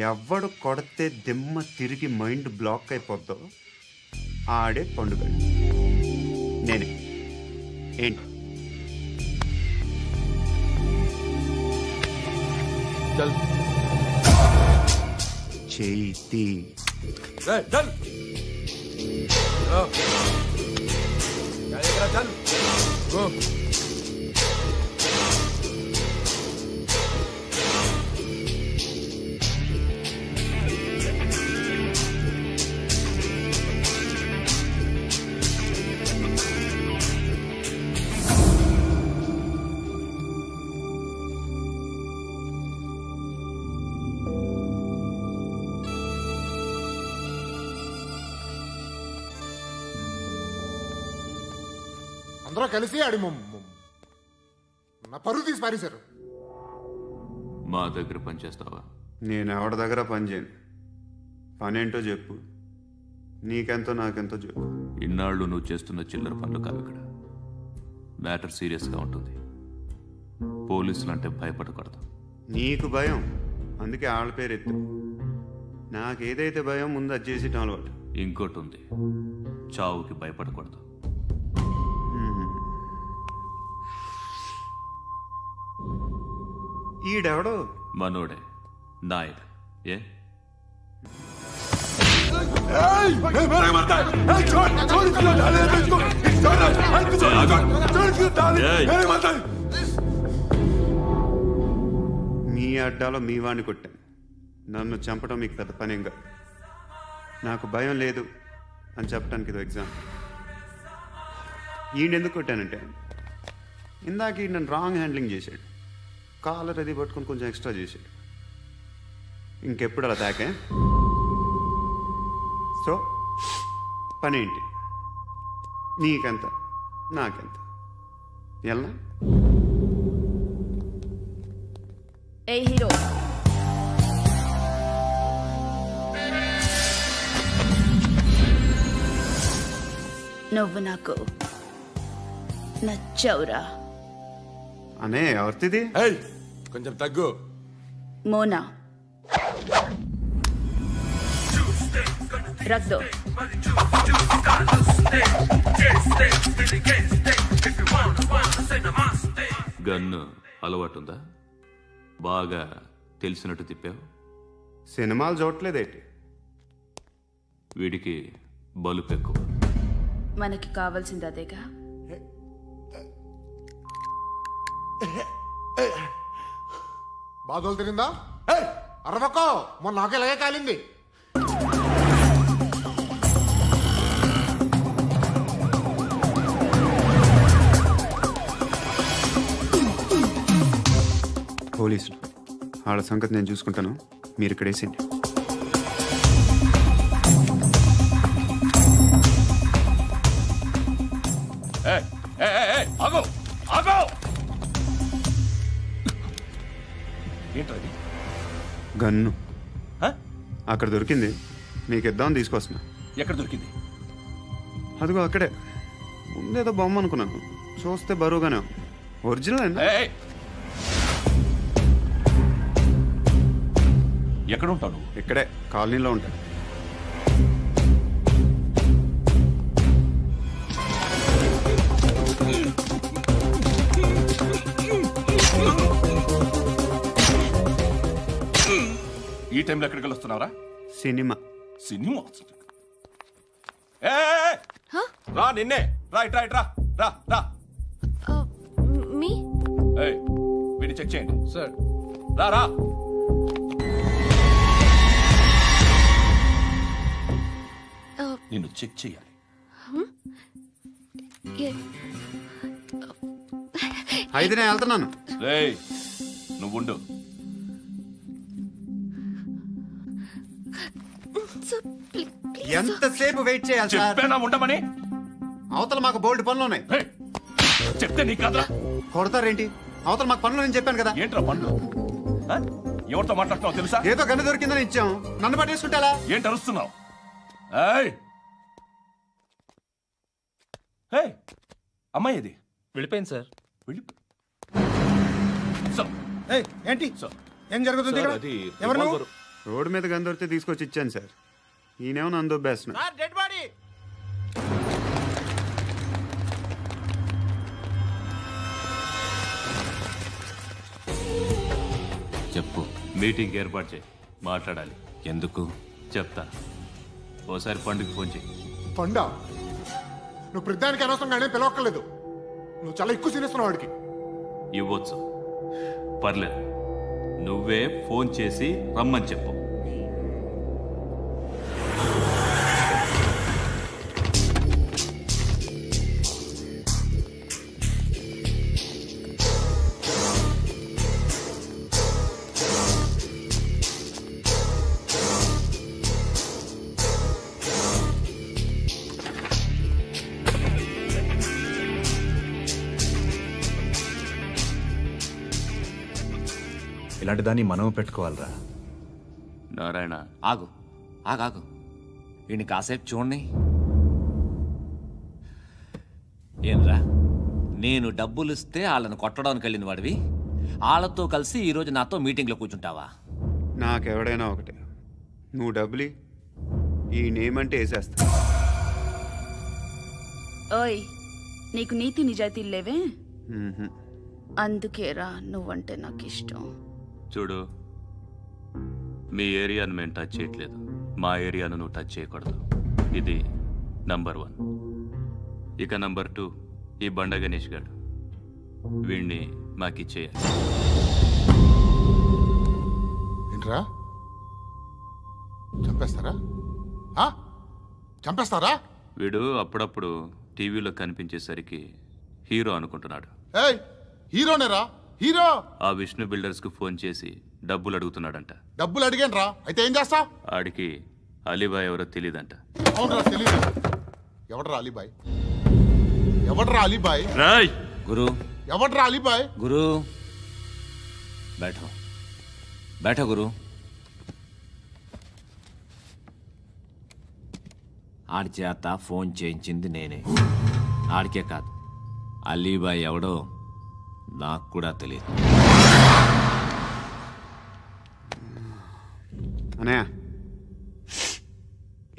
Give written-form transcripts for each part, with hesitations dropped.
ఎవడు కొడితే దిమ్మ తిరిగి మైండ్ బ్లాక్ అయిపోద్దో ఆడే పండుగ. నేనే. ఏంటి చేతి అందరూ కలిసి ఆడి నా పరువు తీసి పారేశారు. మా దగ్గర పనిచేస్తావా? నేను ఎవరి దగ్గర పని చేయను. పనేంటో చెప్పు. నీకెంతో నాకెంతో చెప్పు. ఇన్నాళ్ళు నువ్వు చేస్తున్న చిల్లర పనులు కావు ఇక్కడ. మ్యాటర్ సీరియస్గా ఉంటుంది. పోలీసులు అంటే భయపడకూడదు. నీకు భయం, అందుకే ఆళ్ళ పేరు ఎత్తు. నాకేదైతే భయం ముందు అది చేసేటం అలవాటు. ఇంకోటి ఉంది, చావుకి భయపడకూడదు. ఈడెవడో మనోడే నాయక్. ఏ మీ అడ్డాలో మీ వాణ్ణి కొట్టాను. నన్ను చంపడం మీకు పెద్ద పనేం కాదు. నాకు భయం లేదు అని చెప్పడానికి ఇది ఎగ్జాంపుల్. ఈయనెందుకు కొట్టానంటే ఇందాక ఈ నన్ను రాంగ్ హ్యాండ్లింగ్ చేశాడు. కాలర్ అది పట్టుకొని కొంచెం ఎక్స్ట్రా చేశాడు. ఇంకెప్పుడు అలా తాకే. సో పనేంటి? నీకెంత నాకెంత ఎలా? ఏ హీరో, నువ్వు నాకు నచ్చవురా. అనే ఎవరిది? కొంచెం తగ్గు. మోనా రక్ దో. గన్ను అలవాటుందా? బాగా తెలిసినట్టు తిప్పావు. సినిమాలు చూడట్లేదేంటి? వీడికి బలుపు ఎక్కువ. మనకి కావాల్సింది అదేగా. బాధలు తిరిందా? అరవకో, మొన్న నాకు ఇలాగే కాలింది. పోలీసులు వాళ్ళ సంగతి నేను చూసుకుంటాను. మీరు ఇక్కడ వేసేయండి. గన్ను అక్కడ దొరికింది, మీకు ఇద్దామని తీసుకొస్తున్నా. ఎక్కడ దొరికింది? అదిగో అక్కడే. ముందేదో బొమ్మ అనుకున్నాను, చూస్తే బరువుగానే ఒరిజినల్ అండి. ఎక్కడ ఉంటావు? ఇక్కడే కాలనీలో ఉంటాను. ఈ టైంలో ఎక్కడికి వస్తున్నారా? సినిమా. సినిమా రా, నిన్నే. రైట్ రైట్ రా రా రా. మీ వీడిని చెక్ చేయండి సార్. రా రా. నిన్ను చెక్ చేయాలి. అయితే నేను వెళ్తున్నాను. నువ్వుండు. ఎంతసేపు వెయిట్ చేయాలి? చెప్పేనా ఉండమని? అవతల మాకు బోల్డ్ పనులు ఉన్నాయి. చెప్తే నీకు కదరా. కొడతారేంటి? అవతల మాకు పనులు నేను చెప్పాను కదా. ఏంట్రా పనులు? ఎవరితో మాట్లాడుతున్నావు తెలుసా? ఏదో గన్ను దొరికిందని ఇచ్చాం, నన్ను పట్టేసుకుంటా. ఏంటి అరుస్తున్నావు? అమ్మాయి ఇది వెళ్ళిపోయింది సార్. ఏంటి ఏం జరుగుతుంది ఇక్కడ? ఎవరు నువ్వు? రోడ్డు మీద గన్ దొరికితే తీసుకొచ్చి ఇచ్చాను సార్. ఈయనేమో నన్ను దొబ్బేస్తున్నా. చెప్పు. మీటింగ్ ఏర్పాటు చేయి, మాట్లాడాలి. ఎందుకు చెప్తా. ఓసారి పండుగ ఫోన్ చేయి. పండా నువ్వు ప్రతిదానికి అనవసరంగానే పిలవక్కర్లేదు. నువ్వు చాలా ఎక్కువ సీనిస్తున్నావు వాడికి. ఇవ్వచ్చు, పర్లేదు. నువ్వే ఫోన్ చేసి రమ్మని చెప్పు. ఇలాంటి దాన్ని మనం పెట్టుకోవాలరా. నారాయణ, ఆగు ఆగాగు, వీడిని కాసేపు చూడండి. ఏంరా, నేను డబ్బులు ఇస్తే వాళ్ళని కొట్టడానికి వెళ్ళిన వాడివి, వాళ్ళతో కలిసి ఈరోజు నాతో మీటింగ్లో కూర్చుంటావా? నాకెవడైనా ఒకటే. నువ్వు డబ్బులి, ఈ నేమ్ అంటే వేసేస్తా. ఓయ్, నీకు నీతి నిజాయితీలు లేవే? మ్మ్హ్మ్. అందుకేరా నువ్వంటే నాకు ఇష్టం. చూడు, మీ ఏరియాను మేము టచ్ చేయట్లేదు, మా ఏరియాను నువ్వు టచ్ చేయకూడదు. ఇది నంబర్ 1. ఇక నంబర్ 2, ఈ బండ గణేష్ గారు, వీణ్ణి మాకిచ్చేయాలి. ఏంట్రా, చంపేస్తారా? చంపేస్తారా? వీడు అప్పుడప్పుడు టీవీలో కనిపించేసరికి హీరో అనుకుంటున్నాడు. ఏయ్, హీరోనేరా, హీరో. ఆ విష్ణు బిల్డర్స్కు ఫోన్ చేసి డబ్బులు అడుగుతున్నాడంట. డబ్బులు అడిగానురా, అయితే ఏం చేస్తా? ఆడికి అలీబాయ్ ఎవరో తెలియదంట. అవునరా, తెలీదు. ఎవడరా అలీబాయ్? ఎవడరా అలీబాయ్? రాయ్ గురు, ఎవడరా అలీబాయ్? గురు బైఠో, బైఠో గురు. ఆడి చేత ఫోన్ చేయించింది నేనే. ఆడికే కాదు, అలీబాయ్ ఎవడో నాకు కూడా తెలియదు. అనయ్య,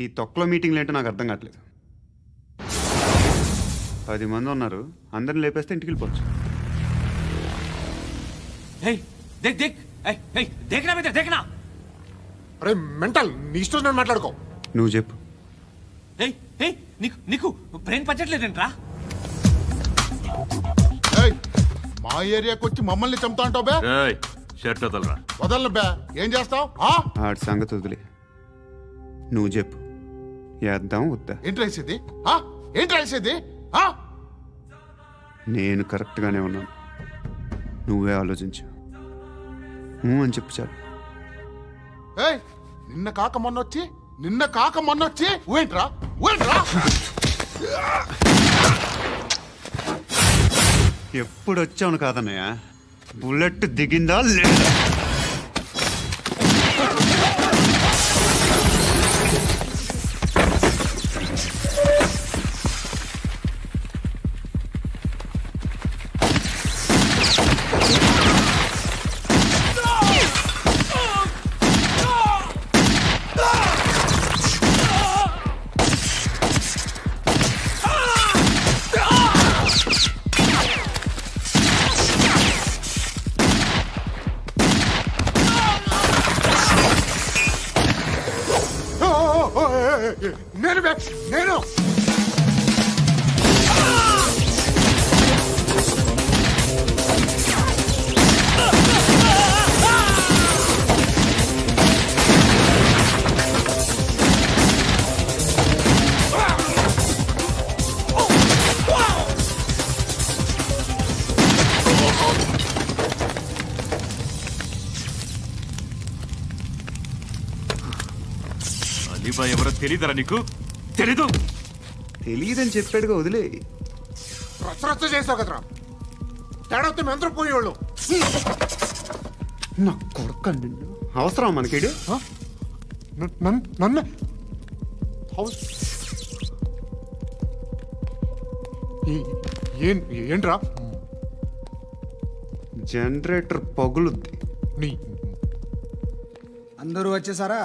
ఈ తొక్కలో మీటింగ్లు ఏంటో నాకు అర్థం కావట్లేదు. 10 మంది ఉన్నారు, అందరిని లేపేస్తే ఇంటికి వెళ్ళిపోవచ్చు. అరే మెంటల్, నీ ఇష్టం నేను మాట్లాడుకో. నువ్వు చెప్పు. నీకు బ్రెయిన్ పచ్చట్లేదంట్రా? ఏయ్, మా ఏరియాకి వచ్చి మమ్మల్ని చంపుతా అంటావు బే? రాయ్ షర్ట్ వదలరా. వదలను బే. ఏం చేస్తావు? ఆడి సంగతి వదిలే, నువ్వు చెప్పు. వేద్దాం వద్దా? ఏంటి రాసేది? ఏంటి రాసేది? నేను కరెక్ట్గానే ఉన్నాను, నువ్వే ఆలోచించు. అని చెప్పు చాలు. ఏయ్, నిన్న కాక మొన్నొచ్చి ఊయంట్రా. ఎప్పుడు వచ్చావును కాదన్నయ్య, బుల్లెట్ దిగిందా లేదా? నేను అలీబాయ్ ఎవరో తెలీదరా నీకు? తెలీదు? తెలియదని చెప్పాడుగా, వదిలే. రచ్చ చేసావు కదరా. తేడా వస్తే మెంతరం పోయేవాళ్ళు. నా కొడుక, నిన్ను అవసరం మనకిడు. నన్ను హౌస్ ఏంట్రా? జనరేటర్ పగులుద్ది. నీ అందరూ వచ్చేసారా?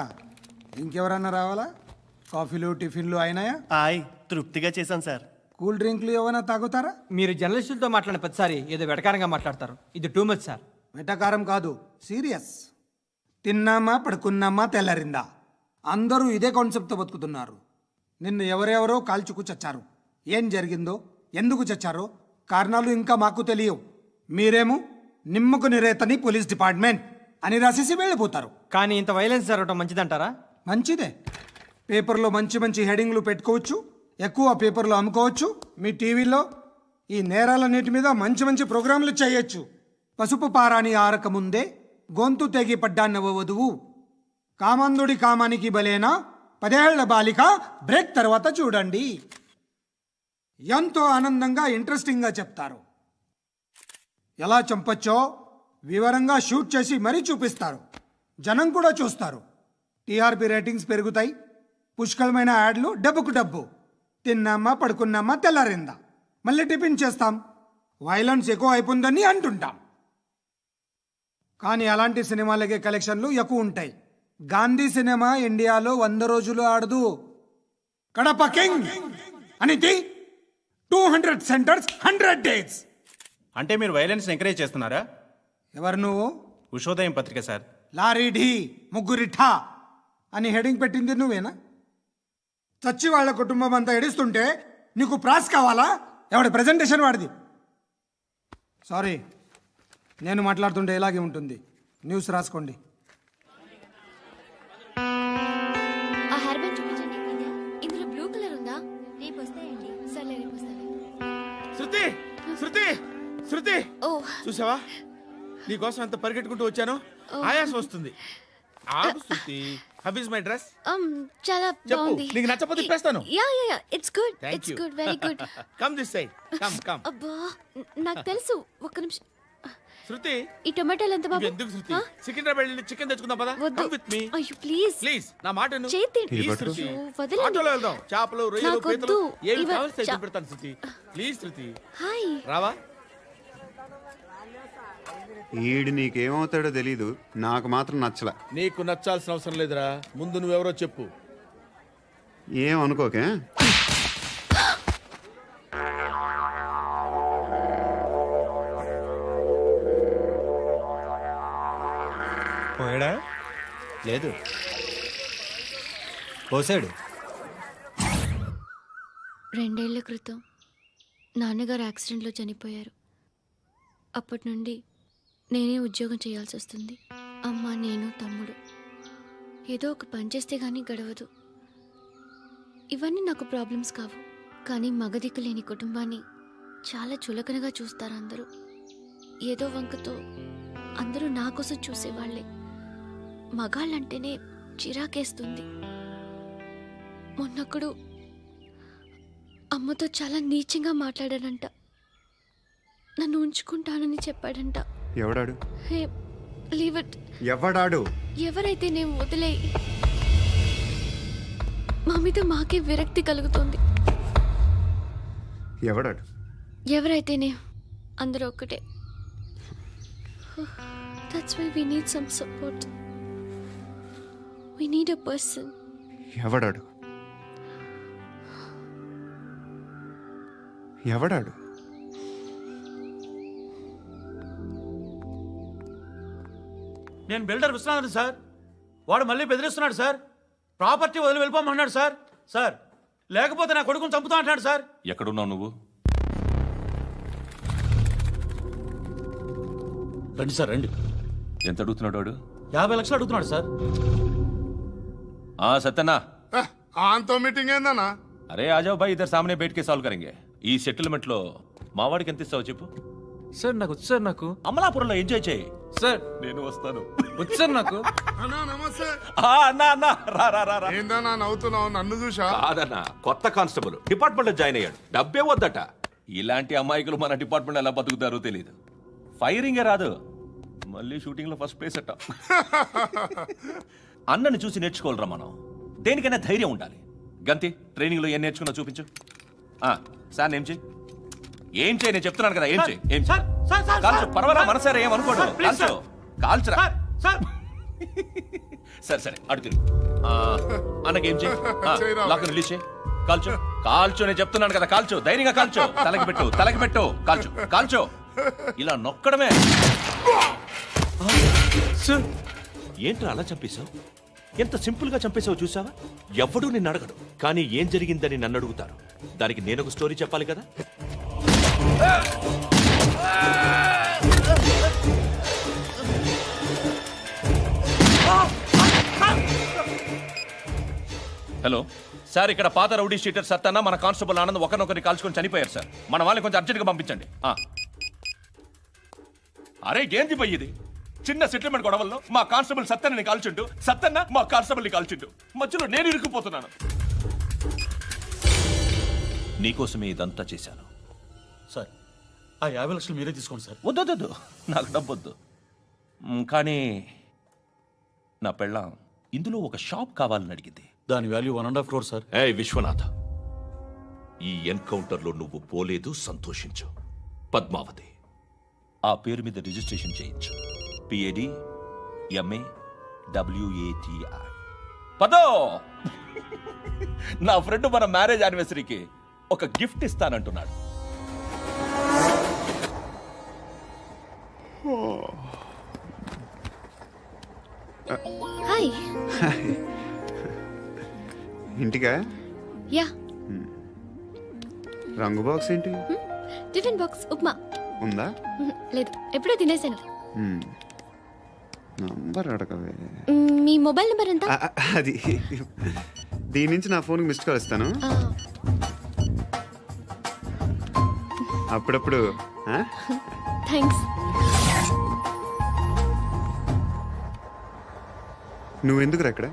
ఇంకెవరన్నా రావాలా? కాఫీలు టిఫిన్లు అయినాయా? ఆయ్ తృప్తిగా చేశాను సార్. కూల్ డ్రింక్లు ఏమైనా తాగుతారా? మీరు జర్నలిస్టులతో మాట్లాడిన ప్రతిసారి ఏదో వెటకారంగా మాట్లాడతారు. ఇది టూ మచ్ సార్. వెటకారం కాదు, సీరియస్. తిన్నామా పడుకున్నామా తెల్లరిందా, అందరూ ఇదే కాన్సెప్ట్తో బతుకుతున్నారు. నిన్ను ఎవరెవరో కాల్చుకు చచ్చారు. ఏం జరిగిందో, ఎందుకు చచ్చారో కారణాలు ఇంకా మాకు తెలియవు. మీరేమో నిమ్మకు నిరేతని పోలీస్ డిపార్ట్మెంట్ అని రాసేసి వెళ్ళిపోతారు. కానీ ఇంత వైలెన్స్ జరగటం మంచిదంటారా? మంచిదే. పేపర్లో మంచి మంచి హెడింగ్లు పెట్టుకోవచ్చు, ఎక్కువ పేపర్లు అమ్ముకోవచ్చు. మీ టీవీలో ఈ నేరాలన్నిటి మీద మంచి మంచి ప్రోగ్రాంలు చేయొచ్చు. పసుపు పారాని ఆరక ముందే గొంతు తెగి పడ్డాన్నవ వధువు, కామందుడి కామానికి బలేనా 10 ఏళ్ల బాలిక బ్రేక్ తర్వాత చూడండి. ఎంతో ఆనందంగా ఇంట్రెస్టింగ్గా చెప్తారు. ఎలా చంపచ్చో వివరంగా షూట్ చేసి మరీ చూపిస్తారు. జనం కూడా చూస్తారు. టీఆర్పీ రేటింగ్స్ పెరుగుతాయి. పుష్కలమైన యాడ్లు, డబ్బుకు డబ్బు. తిన్నామా పడుకున్నామా తెల్లారిందా, మళ్ళీ టిఫిన్ చేస్తాం. వైలెన్స్ ఎక్కువ అయిపోయిందని అంటుంటాం. కానీ అలాంటి సినిమాలకే కలెక్షన్లు ఎక్కువ ఉంటాయి. గాంధీ సినిమా ఇండియాలో 100 రోజులు ఆడదు. కడప కింగ్ అనితి 200 సెంటర్స్ 100 డేస్. అంటే మీరు వైలెన్స్ ఎంకరేజ్ చేస్తున్నారా? ఎవరు నువ్వు? ఉషోదయం పత్రిక సార్. లారీ ఢీ ముగ్గురిఠా అని హెడింగ్ పెట్టింది నువ్వేనా? చచ్చి వాళ్ళ కుటుంబం అంతా ఎడుస్తుంటే నీకు ప్రాస్ కావాలా? ఎవడి ప్రెజెంటేషన్ వాడిది. సారీ, నేను మాట్లాడుతుంటే ఇలాగే ఉంటుంది. న్యూస్ రాసుకోండి. ఆ హెయిర్ బ్యాండ్ చూపించండి. ఇందులో బ్లూ కలర్ ఉందా? రేపు వస్తాయండి. సర్లే రేపు వస్తాను. శృతి శృతి శృతి, ఓ చూసావా నీకోసం ఎంత పరిగెట్టుకుంటూ వచ్చాను. ఆయాసం వస్తుంది. ఆగు Shruti. How is my dress? చాలా చెప్పు. బాగుంది. నీకు నచ్చకపోతే తిప్పేస్తాను. Yeah yeah yeah, it's good. Thank it's you. Good, very good. Come this side. Come come. అబ్బా, నాకు తెలుసు. ఒక్క నిమిషం. శృతి, ఈ టొమాటోలు ఎంత బాబు? ఎందుకు శృతి? సికింద్రాబాద్ వెళ్ళి చికెన్ తెచ్చుకుందాం పదా. వద్దు. Come with me. అయ్యో ప్లీజ్ ప్లీజ్ నా మాట విను. చేతి ప్లీజ్ శృతి. వదలండి. ఆటోలో వెళ్దాం. చేపలు, రొయ్యలు, నాకు పీతలు వద్దు. ఏమి ఇవ- కావాలి తెచ్చి పెడతాను శృతి. Please Shruti. హాయ్. రావా? ఈడు నీకేమవుతాడో తెలీదు, నాకు మాత్రం నచ్చలా. నీకు నచ్చాల్సిన అవసరం లేదురా. ముందు నువ్వెవరో చెప్పు. ఏం అనుకోకే. పోయాడా? లేదు, పోసాడు. 2 ఏళ్ల క్రితం నాన్నగారు యాక్సిడెంట్లో చనిపోయారు. అప్పటి నుండి నేనే ఉద్యోగం చేయాల్సి వస్తుంది. అమ్మ, నేను, తమ్ముడు ఏదో ఒక పని చేస్తే కానీ గడవదు. ఇవన్నీ నాకు ప్రాబ్లమ్స్ కావు. కానీ మగదిక్కు లేని కుటుంబాన్ని చాలా చులకనగా చూస్తారు అందరూ. ఏదో వంకతో అందరూ నా కోసం చూసేవాళ్లే. మగాళ్ళంటేనే చిరాకేస్తుంది. మొన్నప్పుడు అమ్మతో చాలా నీచంగా మాట్లాడాడంట. నన్ను ఉంచుకుంటానని చెప్పాడంట. ఎవడాడు? హే, లీవ్ ఇట్. ఎవడాడు? ఎవరైతే నేను వదిలే. మా మీద మాకే విరక్తి కలుగుతుంది. ఎవడాడు? ఎవరైతేనే అందరూ ఒక్కటే. That's why we need some support. We need a person. ఎవడాడు? ఎవడాడు? నేను బిల్డర్ విశ్వనాథన్ సార్. వాడు మళ్ళీ బెదిరిస్తున్నాడు సార్. ప్రాపర్టీ వదిలి వెళ్ళిపోమన్నాడు సార్. సార్, లేకపోతే నా కొడుకుని చంపుతా అంటున్నాడు సార్. ఎక్కడున్నావు నువ్వు? రండి సార్, రండి. ఎంత అడుగుతున్నాడు వాడు? 50 లక్షలు అడుగుతున్నాడు సార్. సత్యనా, ఆంతో మీటింగ్ ఏందన్నా? అరే ఆజావ్ భాయ్, ఇద్దరు సామనే బయటకే సాల్వ్ కరెంగే. ఈ సెటిల్మెంట్ లో మా వాడికి ఎంత ఇస్తావు చెప్పు. సార్ నాకు వచ్చు సార్. నాకు అమలాపురంలో ఎంజాయ్ చేయి సార్. నేను వస్తాను. వచ్చు సార్ నాకు. అన్నా నమస్తే. అన్నా అన్నా, రా రా రా రా. ఏందన్నా నవ్వుతున్నావు? నన్ను చూసా? కాదన్నా, కొత్త కానిస్టేబుల్ డిపార్ట్మెంట్ లో జాయిన్ అయ్యాడు. డబ్బే వద్దట. ఇలాంటి అమాయకులు మన డిపార్ట్మెంట్ ఎలా బతుకుతారో తెలియదు. ఫైరింగే రాదు, మళ్ళీ షూటింగ్ లో ఫస్ట్ ప్లేస్ అట్ట. అన్నని చూసి నేర్చుకోవాలరా మనం. దేనికైనా ధైర్యం ఉండాలి. గంతి, ట్రైనింగ్ లో ఏం నేర్చుకున్నా చూపించు. సార్ ఏం చేయి, ఏం చేయి, నేను చెప్తున్నాను కదా. ఏం చేయి, ఏం చేయి. కాల్చు, పర్వాలా, మనసారా ఏమనుకోడు. కాల్చు, కాల్చురా. సరే సరే అడు తిరుగు అన్నకేం చేయి లాక్ రిలీజ్ చేయి కాల్చో కాల్చో నేను చెప్తున్నాను కదా కాల్చో ధైర్యంగా కాల్చో తలకి పెట్టు కాల్చో కాల్చో ఇలా నొక్కడమే ఏంట్రా అలా చంపేశావు ఎంత సింపుల్ గా చంపేశావు చూసావా ఎవడూ నిన్ను అడగడు కానీ ఏం జరిగిందని నన్ను అడుగుతారు దానికి నేను ఒక స్టోరీ చెప్పాలి కదా హలో సార్ ఇక్కడ పాత రౌడీ షీటర్ సత్తన్న మన కానిస్టేబుల్ ఆనంద్ ఒకరినొకరిని కాల్చుకొని చనిపోయారు సార్ మన వాళ్ళని కొంచెం అర్జెంట్గా పంపించండి అరే ఏంది పోయేది చిన్న సెటిల్మెంట్ గొడవల్లో మా కానిస్టేబుల్ సత్తన్నని కాల్చుంటూ సత్తన్న మా కానిస్టేబుల్ని కాల్చుంటూ మధ్యలో నేను ఇరుక్కుపోతున్నాను నీకోసమే ఇదంతా చేశాను సార్ ఆ 50 లక్షలు మీరే తీసుకోండి సార్ వద్దొద్దు నాకు డబ్బొద్దు కానీ నా పెళ్ళాం ఇందులో ఒక షాప్ కావాలని అడిగింది దాని వాల్యూ 1.5 crore సార్ ఏ విశ్వనాథ ఈ ఎన్కౌంటర్లో నువ్వు పోలేదు సంతోషించు పద్మావతి ఆ పేరు మీద రిజిస్ట్రేషన్ చేయించు PAD MA WATI పదో నా ఫ్రెండ్ మన మ్యారేజ్ యానివర్సరీకి ఒక గిఫ్ట్ ఇస్తానంటున్నాడు హాయ్ ఇంటికా యా రంగు బాక్స్ ఏంటి టిఫిన్ బాక్స్ ఉప్మా ఉందా లేదు ఎప్పుడో తినేసాను నంబర్ అడగవే మీ మొబైల్ నెంబర్ ఎంత అది దీని నుంచి నా ఫోన్కి మిస్డ్ కాల్ ఇస్తాను అప్పుడప్పుడు థ్యాంక్స్ నువ్వెందుకు అక్కడ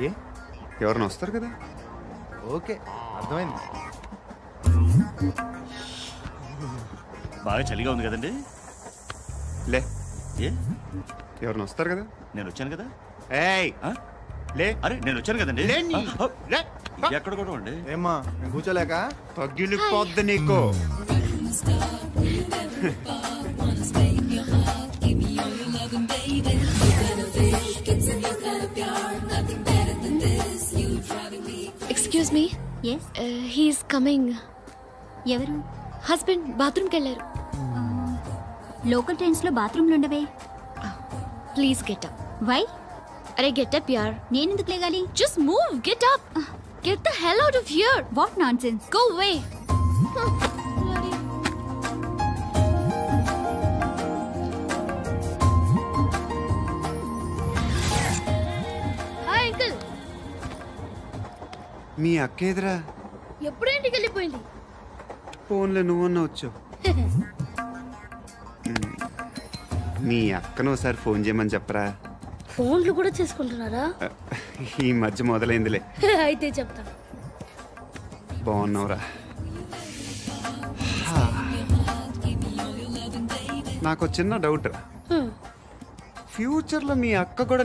ఏ ఎవరైనా వస్తారు కదా ఓకే అర్థమైంది బాగా చలిగా ఉంది కదండి లే ఏ ఎవరైనా వస్తారు కదా నేను వచ్చాను కదా ఏయ్ లే అరే నేను వచ్చాను కదండి ఎక్కడ కూడా అండి ఏమ్మా కూర్చోలేక తగ్గిలిపోద్ది నీకు ఎక్స్క్యూజ్ మీ హీస్ కమింగ్ ఎవరు హస్బెండ్ బాత్రూమ్కి వెళ్ళారు లోకల్ ట్రైన్స్ లో బాత్రూమ్లు ఉండవే ప్లీజ్ గెట్ అప్ వై అరే గెట్ అప్ యార్ నేనెందుకు లేగాలి just move get up get the hell out of here what nonsense go away hi uncle మీ అక్క ఎదురా ఎప్పుడు ఇంటికి వెళ్ళిపోయింది ఫోన్లో నువ్వన్నా వచ్చావు మీ అక్కను ఒకసారి ఫోన్ చేయమని చెప్పరా ఫోన్లు కూడా చేసుకుంటున్నారా ఈ మధ్య మొదలైందిలే అయితే చెప్తా బాగున్నావురా నాకు చిన్న డౌట్ రా ఫ్యూచర్లో మీ అక్క కూడా